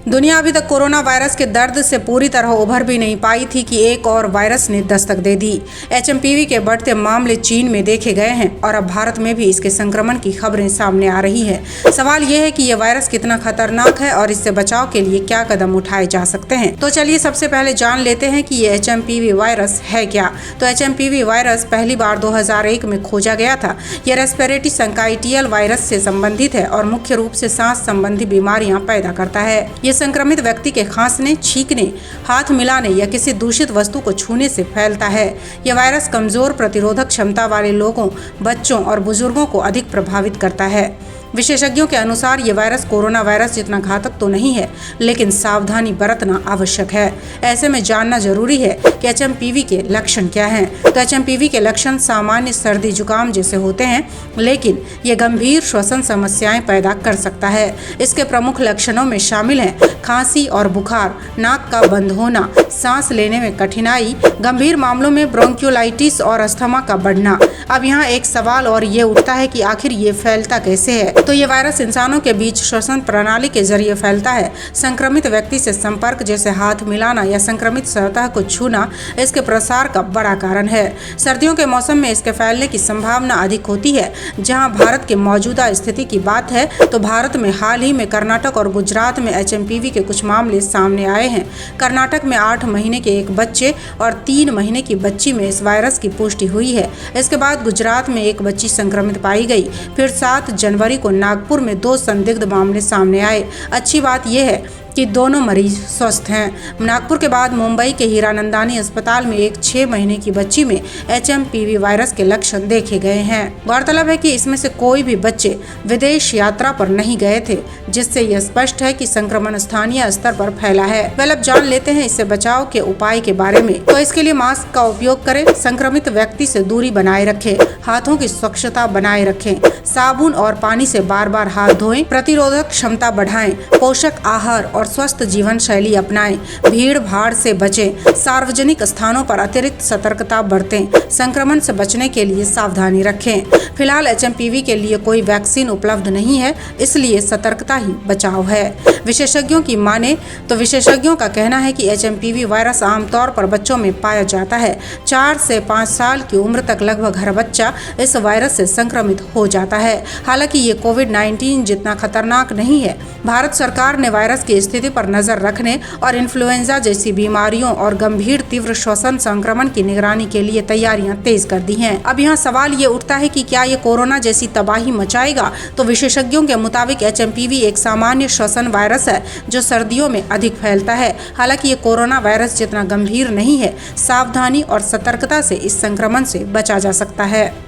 दुनिया अभी तक कोरोना वायरस के दर्द से पूरी तरह उभर भी नहीं पाई थी कि एक और वायरस ने दस्तक दे दी। एचएमपीवी के बढ़ते मामले चीन में देखे गए हैं और अब भारत में भी इसके संक्रमण की खबरें सामने आ रही है। सवाल यह है कि यह वायरस कितना खतरनाक है और इससे बचाव के लिए क्या कदम उठाए जा सकते हैं। तो चलिए सबसे पहले जान लेते हैं कि ये एचएमपीवी वायरस है क्या। तो एचएमपीवी वायरस पहली बार 2001 में खोजा गया था। यह रेस्पिरेटरी संकाइटियल वायरस से संबंधित है और मुख्य रूप से सांस संबंधी बीमारियां पैदा करता है। ये संक्रमित व्यक्ति के खांसने, छींकने, हाथ मिलाने या किसी दूषित वस्तु को छूने से फैलता है। यह वायरस कमजोर प्रतिरोधक क्षमता वाले लोगों, बच्चों और बुजुर्गों को अधिक प्रभावित करता है। विशेषज्ञों के अनुसार ये वायरस कोरोना वायरस जितना घातक तो नहीं है, लेकिन सावधानी बरतना आवश्यक है। ऐसे में जानना जरूरी है कि एचएमपीवी के लक्षण क्या हैं। तो एचएमपीवी के लक्षण सामान्य सर्दी जुकाम जैसे होते हैं, लेकिन ये गंभीर श्वसन समस्याएं पैदा कर सकता है। इसके प्रमुख लक्षणों में शामिल हैं खांसी और बुखार, नाक का बंद होना, सांस लेने में कठिनाई, गंभीर मामलों में ब्रोंकियोलाइटिस और अस्थमा का बढ़ना। अब यहाँ एक सवाल और ये उठता है कि आखिर ये फैलता कैसे है। तो ये वायरस इंसानों के बीच श्वसन प्रणाली के जरिए फैलता है। संक्रमित व्यक्ति से संपर्क जैसे हाथ मिलाना या संक्रमित सतह को छूना इसके प्रसार का बड़ा कारण है। सर्दियों के मौसम में इसके फैलने की संभावना अधिक होती है। जहां भारत के मौजूदा स्थिति की बात है तो भारत में हाल ही में कर्नाटक और गुजरात में एचएमपीवी के कुछ मामले सामने आए हैं। कर्नाटक में 8 महीने के एक बच्चे और 3 महीने की बच्ची में इस वायरस की पुष्टि हुई है। इसके बाद गुजरात में एक बच्ची संक्रमित पाई गई। फिर 7 जनवरी को नागपुर में 2 संदिग्ध मामले सामने आए। अच्छी बात यह है कि दोनों मरीज स्वस्थ हैं। नागपुर के बाद मुंबई के हीरानंदानी अस्पताल में एक 6 महीने की बच्ची में एचएमपीवी वायरस के लक्षण देखे गए हैं। गौरतलब है कि इसमें से कोई भी बच्चे विदेश यात्रा पर नहीं गए थे, जिससे यह स्पष्ट है कि संक्रमण स्थानीय स्तर पर फैला है। पहले अब जान लेते हैं इससे बचाव के उपाय के बारे में। तो इसके लिए मास्क का उपयोग करें, संक्रमित व्यक्ति से दूरी बनाए रखें, हाथों की स्वच्छता बनाए रखें, साबुन और पानी से बार बार हाथ धोएं, प्रतिरोधक क्षमता बढ़ाएं, पोषक आहार और स्वस्थ जीवन शैली अपनाएं, भीड़ भाड़ से बचें, सार्वजनिक स्थानों पर अतिरिक्त सतर्कता बरतें, संक्रमण से बचने के लिए सावधानी रखें। फिलहाल एचएमपीवी के लिए कोई वैक्सीन उपलब्ध नहीं है, इसलिए सतर्कता ही बचाव है। विशेषज्ञों की माने तो विशेषज्ञों का कहना है कि एचएमपीवी वायरस आमतौर पर बच्चों में पाया जाता है। 4 से 5 साल की उम्र तक लगभग हर बच्चा इस वायरस से संक्रमित हो जाता है। हालांकि ये कोविड-19 जितना खतरनाक नहीं है। भारत सरकार ने वायरस की स्थिति पर नजर रखने और इन्फ्लुएंजा जैसी बीमारियों और गंभीर तीव्र श्वसन संक्रमण की निगरानी के लिए तैयारियां तेज कर दी हैं। अब यहाँ सवाल ये उठता है कि क्या ये कोरोना जैसी तबाही मचाएगा? तो विशेषज्ञों के मुताबिक एचएमपीवी एक सामान्य श्वसन वायरस है जो सर्दियों में अधिक फैलता है। हालांकि ये कोरोना वायरस जितना गंभीर नहीं है। सावधानी और सतर्कता से इस संक्रमण से बचा जा सकता है।